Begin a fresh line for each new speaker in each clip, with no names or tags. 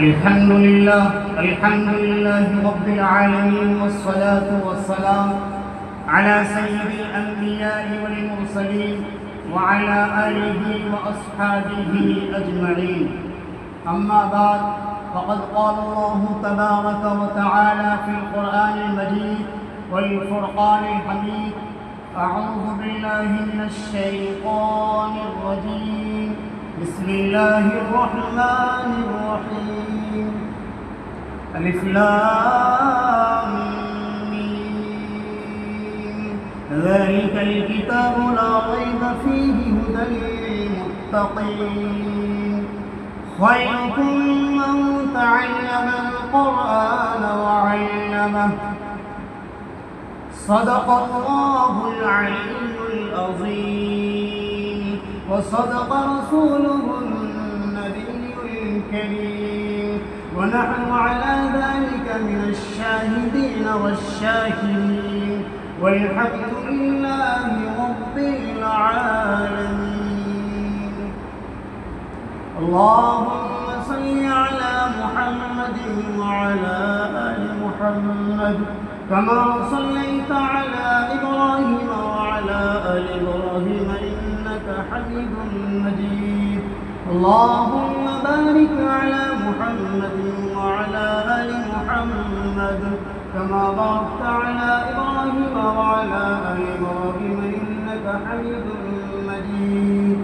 الحمد لله رب العالمين، والصلاة والسلام على سيد الأنبياء والمرسلين وعلى آله وأصحابه أجمعين. أما بعد، فقد قال الله تبارك وتعالى في القرآن المجيد والفرقان الحميد: أعوذ بالله من الشيطان الرجيم، بسم الله الرحمن الرحيم. الف لام میم، ذلك الكتاب لا ريب فيه هدى للمتقين. خيركم من تعلم القرآن وعلمه. صدق الله العلي العظيم، وصدق رسوله النبي الكريم، ونحن على ذلك من الشاهدين والشاكرين، والحمد لله رب العالمين. اللهم صل على محمد وعلى آل محمد كما صليت على إبراهيم وعلى آل إبراهيم إنك حميد مجيد. اللهم بارك على محمد وعلى آل محمد كما باركت على إبراهيم وعلى آل إبراهيم إنك حميد مجيد.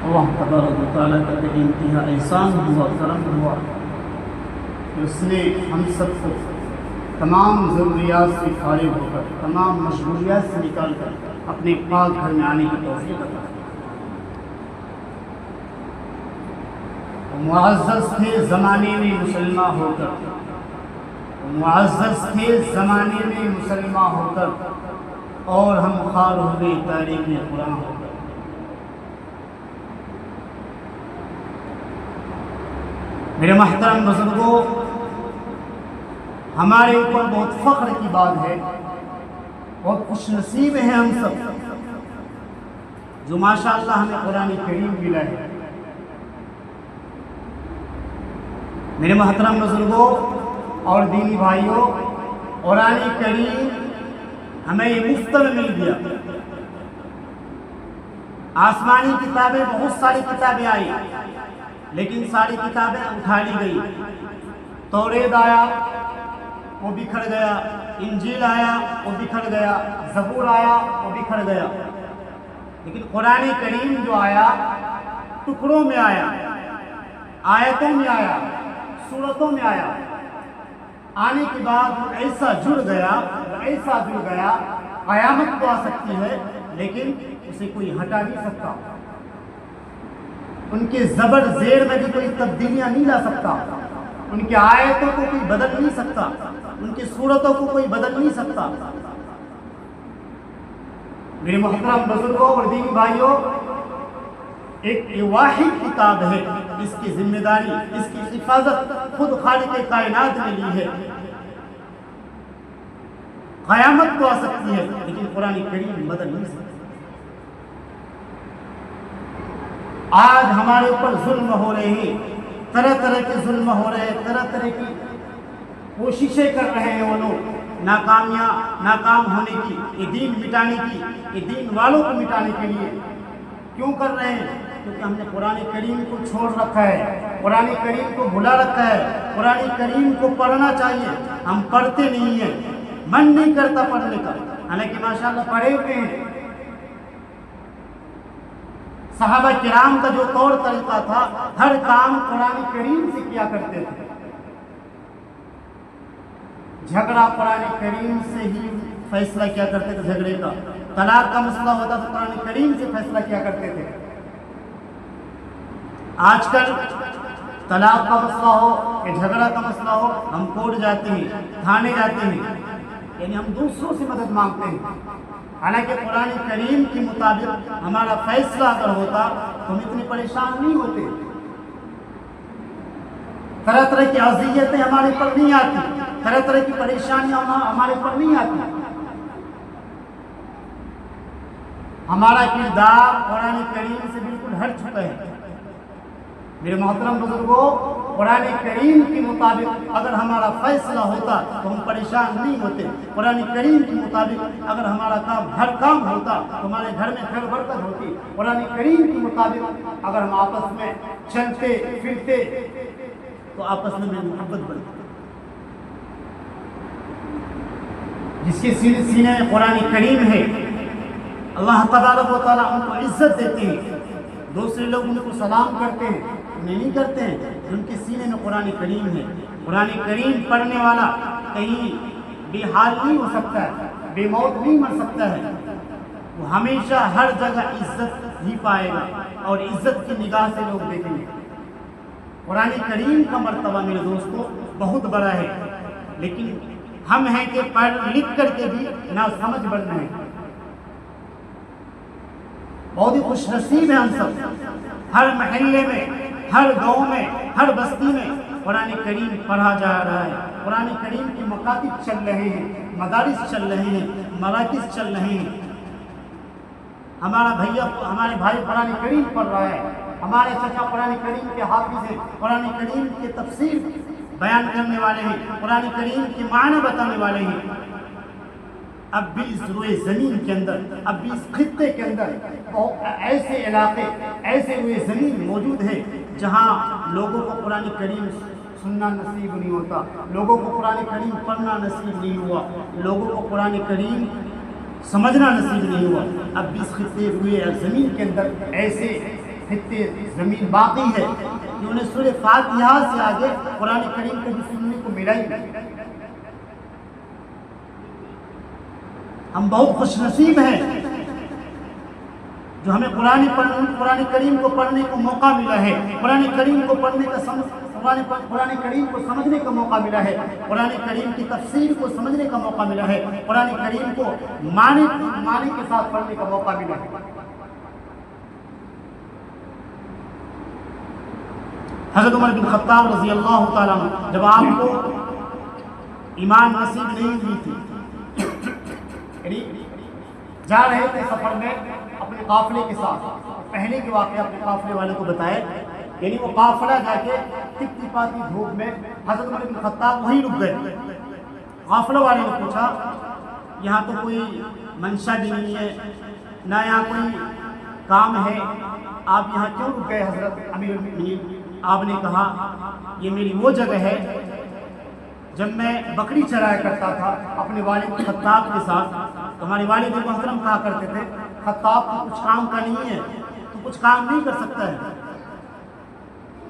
اللہ تبارک و تعالیٰ کا بے انتہا احسان ہوا، کرم ہوا کہ اس نے ہم سب کو تمام ضروریات سے فارغ ہو کر، تمام مشغولیات سے نکال کر اپنے پاک گھر میں آنے کی توفیق عطا کی. معزز تھے زمانے میں مسلمان ہو کر، معزز تھے زمانے میں مسلمان ہو کر، اور ہم خوار ہو گئے تاریخ میں قرآن ہو کر. میرے محترم بزرگوں، ہمارے اوپر بہت فخر کی بات ہے، بہت خوش نصیب ہیں ہم سب جو ماشاءاللہ ہمیں قرآن کریم ملا ہے. میرے محترم بزرگوں اور دینی بھائیوں، قرآن کریم ہمیں یہ مفت میں مل گیا. آسمانی کتابیں، بہت ساری کتابیں آئی، لیکن ساری کتابیں اٹھا لی گئی. توریت آیا وہ بکھر گیا، انجیل آیا وہ بکھر گیا، زبور آیا وہ بکھر گیا. لیکن قرآن کریم جو آیا ٹکڑوں میں آیا، آیتوں میں آیا، سورتوں میں آیا. آنے کے بعد وہ ایسا جڑ گیا، قیامت تو آ سکتی ہے لیکن اسے کوئی ہٹا نہیں سکتا. ان کے زبر زیر میں بھی کوئی تبدیلیاں نہیں لا سکتا، ان کے آیتوں کو کوئی بدل نہیں سکتا، ان کی صورتوں کو کوئی بدل نہیں سکتا. میرے محترم بزرگوں اور دینی بھائیوں، ایک واحد کتاب ہے، اس کی ذمہ داری، اس کی حفاظت خود خالق کائنات نے لی ہے. قیامت تو آ سکتی ہے لیکن قرآن کریم بدل نہیں سکتا. آج ہمارے اوپر ظلم ہو رہے ہیں، طرح طرح کے ظلم ہو رہے ہیں، طرح طرح کی کوششیں کر رہے ہیں وہ لوگ ناکام ہونے کی، یہ دین مٹانے کی، یہ دین والوں کو مٹانے کے لیے. کیوں کر رہے ہیں؟ کیونکہ ہم نے قرآن کریم کو چھوڑ رکھا ہے، قرآن کریم کو بھلا رکھا ہے. قرآن کریم کو پڑھنا چاہیے، ہم پڑھتے نہیں ہیں، من نہیں کرتا پڑھنے کا، حالانکہ ماشاءاللہ پڑھے ہوئے ہیں. صحابہ کرام کا جو طور طریقہ تھا، ہر کام قرآن کریم سے کیا کرتے تھے. جھگڑا قرآن کریم سے ہی فیصلہ کیا کرتے تھے، جھگڑے کا. طلاق کا مسئلہ ہوتا تو قرآن کریم سے فیصلہ کیا کرتے تھے. آج کل طلاق کا مسئلہ ہو کہ جھگڑا کا مسئلہ ہو، ہم کورٹ جاتے ہیں، تھانے جاتے ہیں، یعنی ہم دوسروں سے مدد مانگتے ہیں. حالانکہ قرآن کریم کے مطابق ہمارا فیصلہ اگر ہوتا تو ہم اتنے پریشان نہیں ہوتے. طرح طرح کی اذیتیں ہمارے پر نہیں آتی، طرح طرح کی پریشانیاں ہمارے پر نہیں آتی. ہمارا کردار قرآن کریم سے بالکل ہٹ چکا ہے۔ میرے محترم بزرگوں، قرآن کریم کے مطابق اگر ہمارا فیصلہ ہوتا تو ہم پریشان نہیں ہوتے۔ قرآن کریم کے مطابق اگر ہمارا ہر کام ہوتا تو ہمارے گھر میں خیر برکت ہوتی۔ قرآن کریم کے مطابق اگر ہم آپس میں چلتے پھرتے تو آپس میں محبت بڑھتی۔ جس کے سینے میں قرآن کریم ہے، اللہ تبارک و تعالیٰ ان کو عزت دیتے ہیں۔ دوسرے لوگ ان کو سلام کرتے ہیں، انہیں نہیں کرتے ہیں۔ ان کے سینے میں قرآن کریم ہے۔ قرآن کریم پڑھنے والا کہیں بے حال نہیں ہو سکتا ہے، بے موت نہیں مر سکتا ہے۔ وہ ہمیشہ ہر جگہ عزت ہی پائے گا اور عزت کی نگاہ سے لوگ دیکھیں گے۔ قرآن کریم کا مرتبہ میرے دوستوں بہت بڑا ہے، لیکن ہم ہیں کہ پڑھ لکھ کر کے بھی نہ سمجھ بن رہے ہیں۔ بہت ہی خوش نصیب ہیں ہم سب۔ ہر محلے میں، ہر گاؤں میں، ہر بستی میں قرآن کریم پڑھا جا رہا ہے۔ قرآن کریم کے مکاتب چل رہے ہیں، مدارس چل رہے ہیں، مراکز چل رہے ہیں۔ ہمارے بھائی قرآن کریم پڑھ رہا ہے، ہمارے چچا قرآن کریم کے حافظ ہیں، قرآن کریم کے تفسیر بیان کرنے والے ہیں، قرآن کریم کے معنی بتانے والے ہیں۔ اب بھی اس روئے زمین کے اندر، اب بھی اس خطے کے اندر ایسے علاقے، ایسے روئے زمین موجود ہے جہاں لوگوں کو قرآن کریم سننا نصیب نہیں ہوتا، لوگوں کو قرآن کریم پڑھنا نصیب نہیں ہوا، لوگوں کو قرآن کریم سمجھنا نصیب نہیں ہوا۔ اب بھی اس خطے روئے زمین کے اندر ایسے خطے زمین باقی ہے کہ انہیں سورہ فاتحہ سے آگے قرآن کریم کو بھی سننے کو ملا ہی نہیں۔ ہم بہت خوش نصیب ہیں جو ہمیں قرآن کریم کو پڑھنے کو موقع ملا ہے، قرآن کریم کو پڑھنے کا قرآن کریم کو سمجھنے کا موقع ملا ہے، قرآن کریم کی تفسیر کو سمجھنے کا موقع ملا ہے، قرآن کریم کو معنی کے ساتھ پڑھنے کا موقع ملا ہے۔ حضرت عمر بن خطاب رضی اللہ تعالیٰ عنہ جب آپ کو ایمان نصیب نہیں ہوئی تھی، جا رہے تھے سفر میں اپنے قافلے کے ساتھ، پہلے کے واقعہ اپنے قافلے والے کو بتائے، یعنی وہ قافلہ جا کے ٹپ ٹپاتی دھوپ میں حضرت عمر بن خطاب وہیں رک گئے۔ قافلہ والے نے پوچھا یہاں تو کوئی منشا بھی نہیں ہے، نہ یہاں کوئی کام ہے، آپ یہاں کیوں رک گئے حضرت امیر المؤمنین؟ آپ نے کہا یہ میری وہ جگہ ہے جب میں بکری چرایا کرتا تھا اپنے والد خطاب کے ساتھ، تو ہمارے والد محترم کہا کرتے تھے خطاب کو کچھ کام کا نہیں ہے، تو کچھ کام نہیں کر سکتا ہے،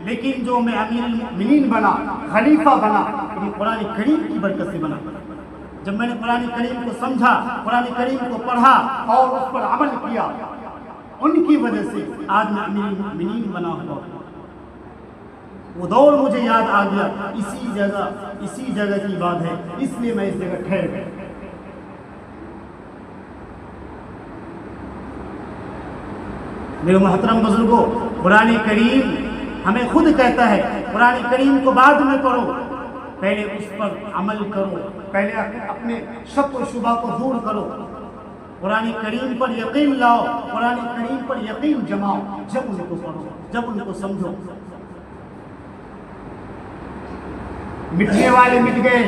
لیکن جو میں امیر المؤمنین بنا، خلیفہ بنا، یہ قرآن کریم کی برکت سے بنا۔ جب میں نے قرآن کریم کو سمجھا، قرآن کریم کو پڑھا اور اس پر عمل کیا، ان کی وجہ سے آج میں امیر المؤمنین بنا ہوا۔ وہ دور مجھے یاد آ گیا، اسی جگہ کی بات ہے، اس لیے میں اس جگہ ٹھہر گیا۔ میرے محترم بزرگوں، قرآن کریم ہمیں خود کہتا ہے قرآن کریم کو بعد میں پڑھو، پہلے اس پر عمل کرو، پہلے اپنے شک و شبہ کو دور کرو، قرآن کریم پر یقین لاؤ، قرآن کریم پر یقین جماؤ، جب ان کو پڑھو، جب ان کو سمجھو۔ مٹنے والے مٹ گئے،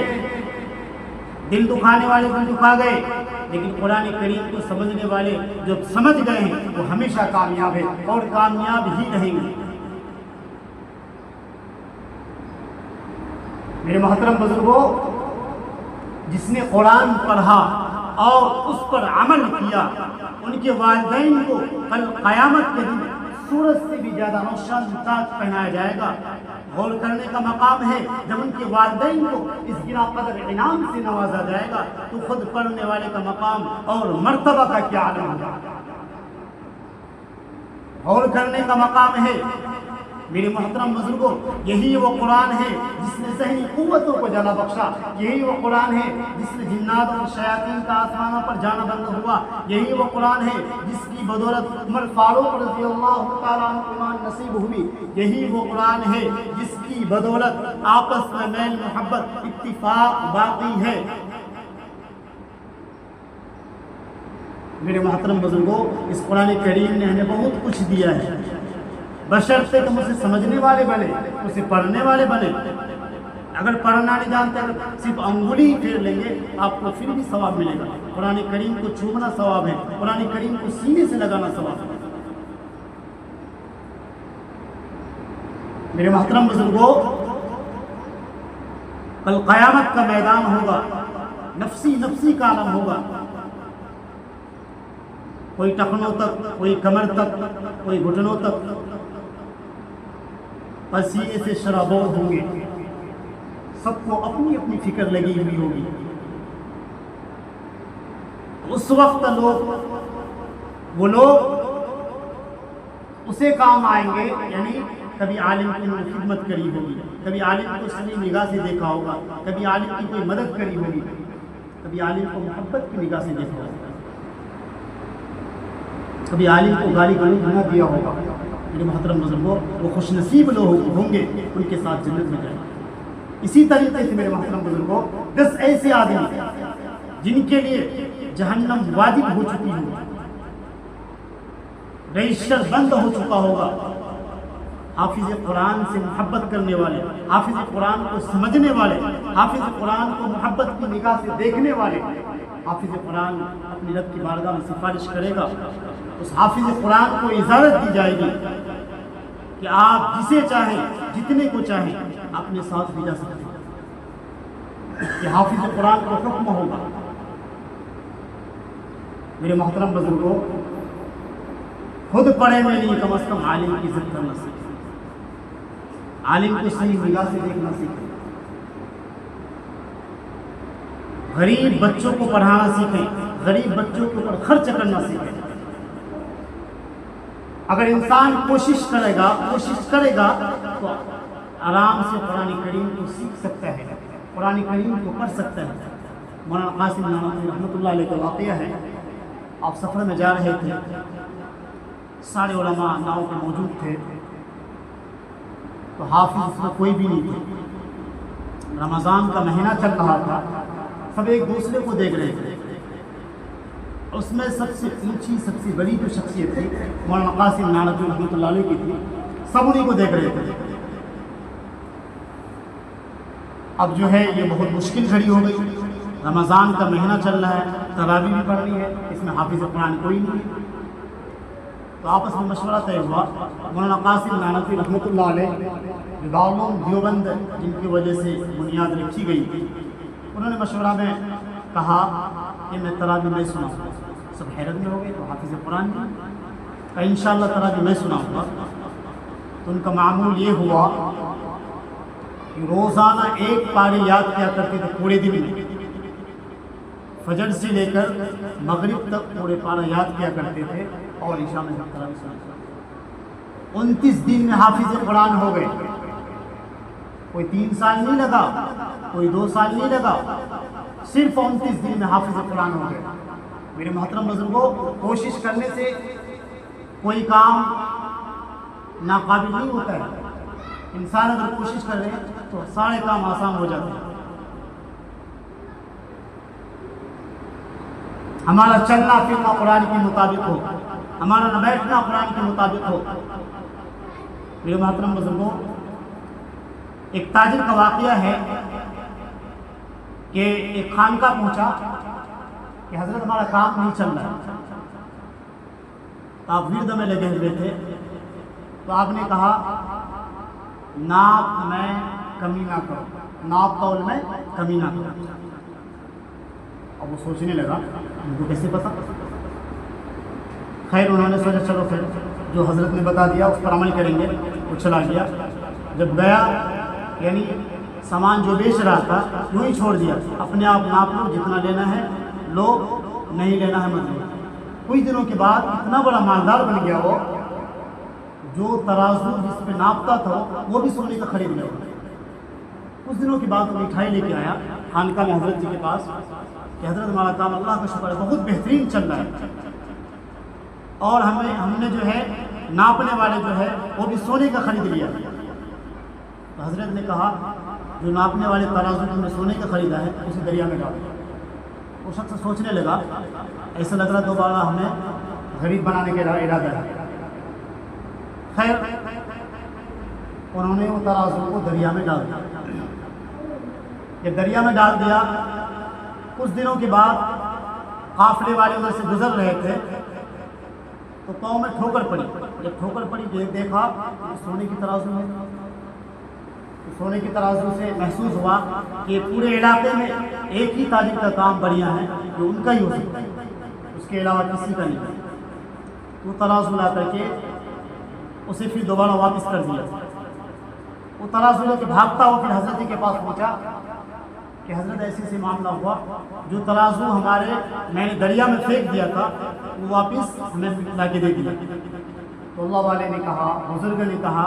دل دکھانے والے دل دکھا گئے، لیکن قرآن کریم کو سمجھنے والے جو سمجھ گئے ہیں وہ ہمیشہ کامیاب ہیں اور کامیاب ہی رہیں گے۔ میرے محترم بزرگوں، جس نے قرآن پڑھا اور اس پر عمل کیا، ان کے والدین کو کل قیامت کے دن سورج سے بھی زیادہ روشن تاج پہنایا جائے گا۔ غور کرنے کا مقام ہے جب ان کے والدین کو اس بنا قدر انعام سے نوازا جائے گا تو خود پڑھنے والے کا مقام اور مرتبہ کا کیا عالم ہوگا۔ غور کرنے کا مقام ہے میرے محترم بزرگوں، یہی وہ قرآن ہے جس نے ذہنی قوتوں کو جلا بخشا، یہی وہ قرآن ہے جس نے جنات اور شیاطین کا آسمانوں پر جانا بند ہوا، یہی وہ قرآن ہے جس کی بدولت عمر فاروق رضی اللہ تعالیٰ عنہ ایمان نصیب ہوئی، یہی وہ قرآن ہے جس کی بدولت آپس میں میل محبت اتفاق باقی ہے۔ میرے محترم بزرگوں، اس قرآن کریم نے ہمیں بہت کچھ دیا ہے، بشرطے کہ ہم اسے سمجھنے والے بنے، اسے پڑھنے والے بنے۔ اگر پڑھنا نہیں جانتے، اگر صرف انگلی پھیر لیں گے آپ کو پھر بھی ثواب ملے گا۔ قرآن کریم کو چومنا ثواب ہے، قرآن کریم کو سینے سے لگانا ثواب ہے۔ میرے محترم بزرگوں، کل قیامت کا میدان ہوگا، نفسی نفسی کا عالم ہوگا، کوئی ٹخنوں تک، کوئی کمر تک، کوئی گھٹنوں تک پسینے سے شرابور ہوں گے، سب کو اپنی اپنی فکر لگی ہوئی ہوگی۔ اس وقت وہ لوگ اسے کام آئیں گے، یعنی کبھی عالم کی خدمت کری ہوگی، کبھی عالم کو صحیح نگاہ سے دیکھا ہوگا، کبھی عالم کی کوئی مدد کری ہوگی، کبھی عالم کو محبت کی نگاہ سے دیکھا ہوگا، کبھی عالم کو گالی گلوچ نہ دیا ہوگا۔ میرے محترم بزرگوں، وہ خوش نصیب لوگ ہوں گے، ان کے ساتھ جنت میں جائیں گے۔ اسی طریقے سے میرے محترم بزرگوں، 10 ایسے آدمی جن کے لیے جہنم واجب ہو چکی ہوگی، رجسٹر بند ہو چکا ہوگا، حافظ قرآن سے محبت کرنے والے، حافظ قرآن کو سمجھنے والے، حافظ قرآن کو محبت کی نگاہ سے دیکھنے والے، حافظ قرآن اپنی رب کی بارگاہ میں سفارش کرے گا، اس حافظ قرآن کو اجازت دی جائے گی کہ آپ جسے چاہیں، جتنے کو چاہیں اپنے ساتھ بھی جا سکتے ہیں۔ یہ حافظ قرآن کا حکم ہوگا۔ میرے محترم بزرگوں، خود پڑھے میں نہیں، کم از کم عالم کی عزت کرنا سیکھیں، عالم کو صحیح نگاہ سے دیکھنا سیکھیں، غریب بچوں کو پڑھانا سیکھیں، غریب بچوں کے اوپر خرچ کرنا سیکھیں۔ اگر انسان کوشش کرے گا تو آرام سے قرآن کریم کو سیکھ سکتا ہے، قرآن کریم کو پڑھ سکتا ہے۔ مولانا قاسم نانوتوی رحمۃ اللہ علیہ کا واقعہ ہے، آپ سفر میں جا رہے تھے، سارے علماء ناؤ پہ موجود تھے، تو حافظ اس میں کوئی بھی نہیں تھے، رمضان کا مہینہ چل رہا تھا، سب ایک دوسرے کو دیکھ رہے تھے، اس میں سب سے اونچی، سب سے بڑی جو شخصیت تھی مولانا قاسم نانوتوی رحمۃ اللہ علیہ کی تھی، سب انہیں کو دیکھ رہے تھے۔ اب جو ہے یہ بہت مشکل کھڑی ہو گئی، رمضان کا مہینہ چل رہا ہے، تراویح بھی پڑھ رہی ہے، اس میں حافظ قرآن کوئی نہیں ہے، تو آپس میں مشورہ طے ہوا۔ مولانا قاسم نانوتوی رحمۃ اللہ علیہ جو دارالعلوم دیوبند جن کی وجہ سے بنیاد رکھی گئی تھی، انہوں نے مشورہ میں کہا کہ میں تراویح میں سناؤں گا۔ سب حیرت میں ہو گئے، تو حافظ قرآن کی کہا انشاءاللہ تراویح میں سناؤں گا۔ تو ان کا معمول یہ ہوا کہ روزانہ ایک پارے یاد کیا کرتے تھے پورے دن میں، فجر سے لے کر مغرب تک پورے پارا یاد کیا کرتے تھے، اور عشاء میں جب تراویح سناتے تھے۔ 29 دن میں حافظ قرآن ہو گئے۔ کوئی 3 سال نہیں لگا، کوئی 2 سال نہیں لگا، صرف 29 دن میں حافظ قرآن ہو گئے۔ میرے محترم بزرگوں، کوشش کرنے سے کوئی کام ناقابل نہیں ہوتا ہے، انسان اگر کوشش کر رہے تو سارے کام آسان ہو جاتے ہیں۔ ہمارا چلنا پھرنا قرآن کے مطابق ہو، ہمارا نہ بیٹھنا قرآن کے مطابق ہو۔ میرے محترم بزرگوں، ایک تاجر کا واقعہ ہے کہ ایک خانقاہ پہنچا کہ حضرت ہمارا کام نہیں چل رہا ہے، تو آپ ورد میں لگے ہوئے تھے، تو آپ نے کہا ناپ میں کمی نہ کرو، ناپ تول میں کمی نہ کرو۔ اب وہ سوچنے لگا ان کو کیسے پتا، خیر انہوں نے سوچا چلو پھر جو حضرت نے بتا دیا اس پر عمل کریں گے، وہ چلا گیا۔ جب گیا یعنی سامان جو بیچ رہا تھا یوں ہی چھوڑ دیا، اپنے آپ ناپ لو، جتنا لینا ہے لو، نہیں لینا ہے مت لو۔ کچھ دنوں کے بعد اتنا بڑا مالدار بن گیا، وہ جو ترازو جس پہ ناپتا تھا وہ بھی سونے کا خرید لیا۔ کچھ دنوں کے بعد وہ مٹھائی لے کے آیا خانقاہ میں حضرت جی کے پاس کہ حضرت ہمارا کام اللہ کا شکر ہے بہت بہترین چل رہا ہے، اور ہم نے جو ہے ناپنے والے جو ہے وہ بھی سونے کا خرید لیا۔ تو حضرت نے کہا جو ناپنے والے ترازو تم نے سونے کا خریدا ہے اسے دریا میں ڈال دو۔ وہ شخص سوچنے لگا ایسا لگ رہا دوبارہ ہمیں غریب بنانے کا ارادہ ہے. خیر انہوں نے وہ ترازو کو دریا میں ڈال دیا. جب دریا میں ڈال دیا کچھ دنوں کے بعد قافلے والے ادھر سے گزر رہے تھے تو پاؤں میں ٹھوکر پڑی. جب ٹھوکر پڑی دیکھا سونے کی ترازو ہے. سونے کی ترازو سے محسوس ہوا کہ پورے علاقے میں ایک ہی تاجر کا کام بڑھیا ہے جو ان کا ہی ہو سکتا ہے, اس کے علاوہ کسی کا نہیں. وہ ترازو لا کر کے اسے پھر دوبارہ واپس کر دیا. وہ ترازو لے کے بھاگتا ہوا پھر حضرت کے پاس پہنچا کہ حضرت ایسے معاملہ ہوا, جو ترازو میں نے دریا میں پھینک دیا تھا وہ واپس ہمیں لا کے دے دیا. تو اللہ والے نے کہا, بزرگ نے کہا,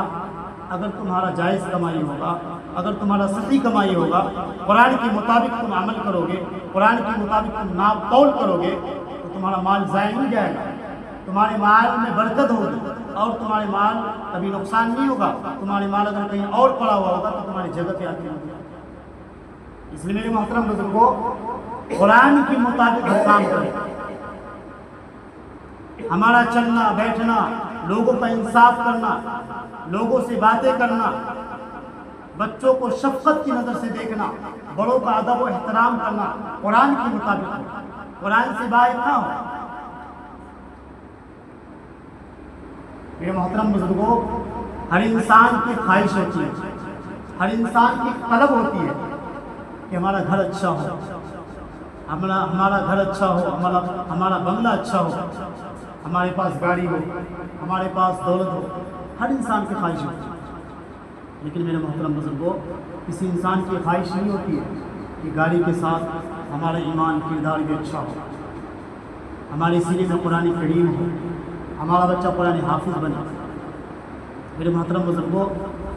اگر تمہارا جائز کمائی ہوگا, اگر تمہارا صحیح کمائی ہوگا, قرآن کے مطابق تم عمل کرو گے, قرآن کے مطابق تم ناپ تول کرو گے تو تمہارا مال ضائع نہیں جائے گا, تمہارے مال میں برکت ہوگی اور تمہارے مال کبھی نقصان نہیں ہوگا. تمہارے مال اگر کہیں اور پڑا ہوا ہوگا تو تمہاری جگہ پہ آتی ہوگی. اس لیے میرے محترم بزرگوں, قرآن کے مطابق ہر کام کریں. ہمارا چلنا بیٹھنا, لوگوں کا انصاف کرنا, لوگوں سے باتیں کرنا, بچوں کو شفقت کی نظر سے دیکھنا, بڑوں کا ادب و احترام کرنا قرآن کے مطابق ہو, قرآن سے باہر نہ ہو. میرے محترم بزرگوں, ہر انسان کی خواہش ہوتی ہے, ہر انسان کی طلب ہوتی ہے کہ ہمارا گھر اچھا ہو, ہمارا گھر اچھا ہو, ہمارا بنگلہ اچھا ہو, ہمارے پاس گاڑی ہو, ہمارے پاس دولت ہو. ہر انسان کی خواہش ہوتی ہے. لیکن میرے محترم بزرگوں, کسی انسان کی خواہش نہیں ہوتی ہے کہ گاڑی کے ساتھ ہمارا ایمان کردار بھی اچھا ہو, ہمارے سینے میں قرآن کریم ہو, ہمارا بچہ قرآن حافظ بنے. میرے محترم بزرگوں,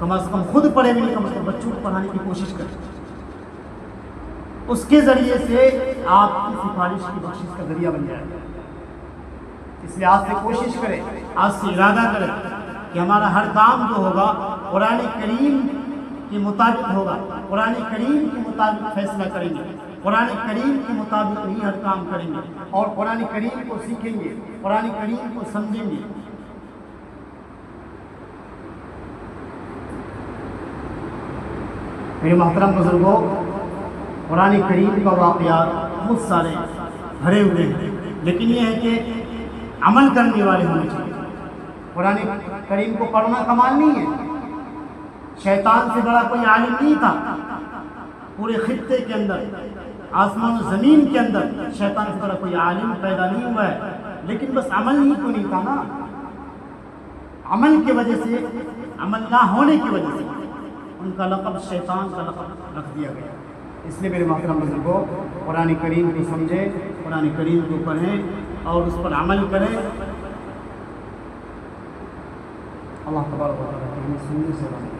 کم از کم خود پڑھے بھی نہیں, کم از کم بچوں کو پڑھانے کی کوشش کریں. اس کے ذریعے سے آپ کی سفارش کی بخشش کا ذریعہ بن جائے گا. اس لیے آج سے کوشش کریں, آج سے ارادہ کریں کہ ہمارا ہر کام جو ہوگا قرآن کریم کے مطابق ہوگا, قرآن کریم کے مطابق فیصلہ کریں گے, قرآن کریم کے مطابق ہی ہر کام کریں گے اور قرآن کریم کو سیکھیں گے, قرآن کریم کو سمجھیں گے. میرے محترم بزرگوں, قرآن کریم کا واقعات بہت سارے بھرے ہوئے ہیں, لیکن یہ ہے کہ عمل کرنے والے ہونے چاہیے. قرآن کریم کو پڑھنا کمال نہیں ہے. شیطان سے بڑا کوئی عالم نہیں تھا پورے خطے کے اندر, آسمان و زمین کے اندر شیطان سے بڑا کوئی عالم پیدا نہیں ہوا ہے, لیکن بس عمل ہی تو نہیں تھا نا. عمل کی وجہ سے, عمل نہ ہونے کی وجہ سے ان کا لقب شیطان کا لقب رکھ دیا گیا. اس لیے میرے محترم بزرگوں, قرآن کریم کو سمجھیں, قرآن کریم کو پڑھیں اور اس پر عمل کریں. اللہ تبارک و تعالیٰ ہمیں سننے سے بات